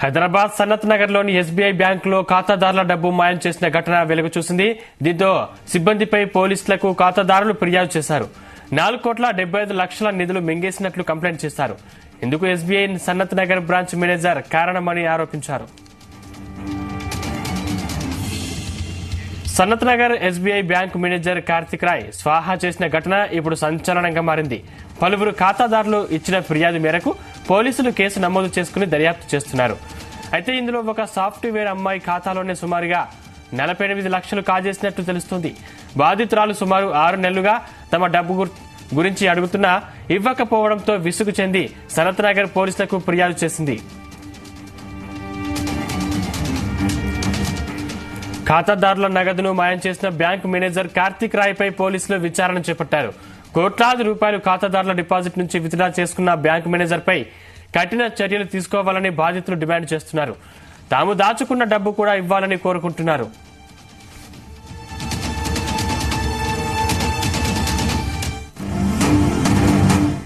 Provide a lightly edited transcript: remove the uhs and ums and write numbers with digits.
హైదరాబాద్ సనత్ నగర్ లోని ఎస్బీఐ బ్యాంకులో ఖాతాదారుల డబ్బు మాయం చేసిన ఘటన వెలుగు చూసింది. దీంతో సిబ్బందిపై పోలీసులకు ఖాతాదారులు ఫిర్యాదు చేశారు. 4,75,00,000 నిధులు మింగేసినట్లు కంప్లైంట్ చేశారు. ఇందుకు SBI Sanath Nagar branch manager కారణమని ఆరోపించారు. Sanath Nagar SBI bank manager Karthik Roy స్వాహా చేసిన ఘటన ఇప్పుడు సంచలనంగా మారింది. పలువురు ఖాతాదారులు ఇచ్చిన ఫిర్యాదు మేరకు పోలీసులు కేసు నమోదు చేసుకుని దర్యాప్తు చేస్తున్నారు. అయితే ఇందులో ఒక సాఫ్ట్వేర్ అమ్మాయి ఖాతాలోనే సుమారుగా 48 లక్షలు కాజేసినట్టు తెలుస్తోంది. బాధితురాలు సుమారు 6 నెలలుగా తమ డబ్బు గురించి అడుగుతున్నా ఇవ్వకపోవడంతో విసుగు చెంది సనత్ నగర్ పోలీసులకు ఫిర్యాదు చేసింది. ఖాతాదారుల నగదును మాయం చేసిన బ్యాంకు మేనేజర్ కార్తిక్ రాయ్ పై పోలీసులు విచారణ చేపట్టారు. కోట్లాది రూపాయలు ఖాతాదారుల డిపాజిట్ నుంచి విత్డ్రా చేసుకున్న బ్యాంకు మేనేజర్ పై కఠిన చర్యలు తీసుకోవాలని బాధితులు డిమాండ్ చేస్తున్నారు. తాము దాచుకున్న డబ్బు కూడా ఇవ్వాలని కోరుకుంటున్నారు.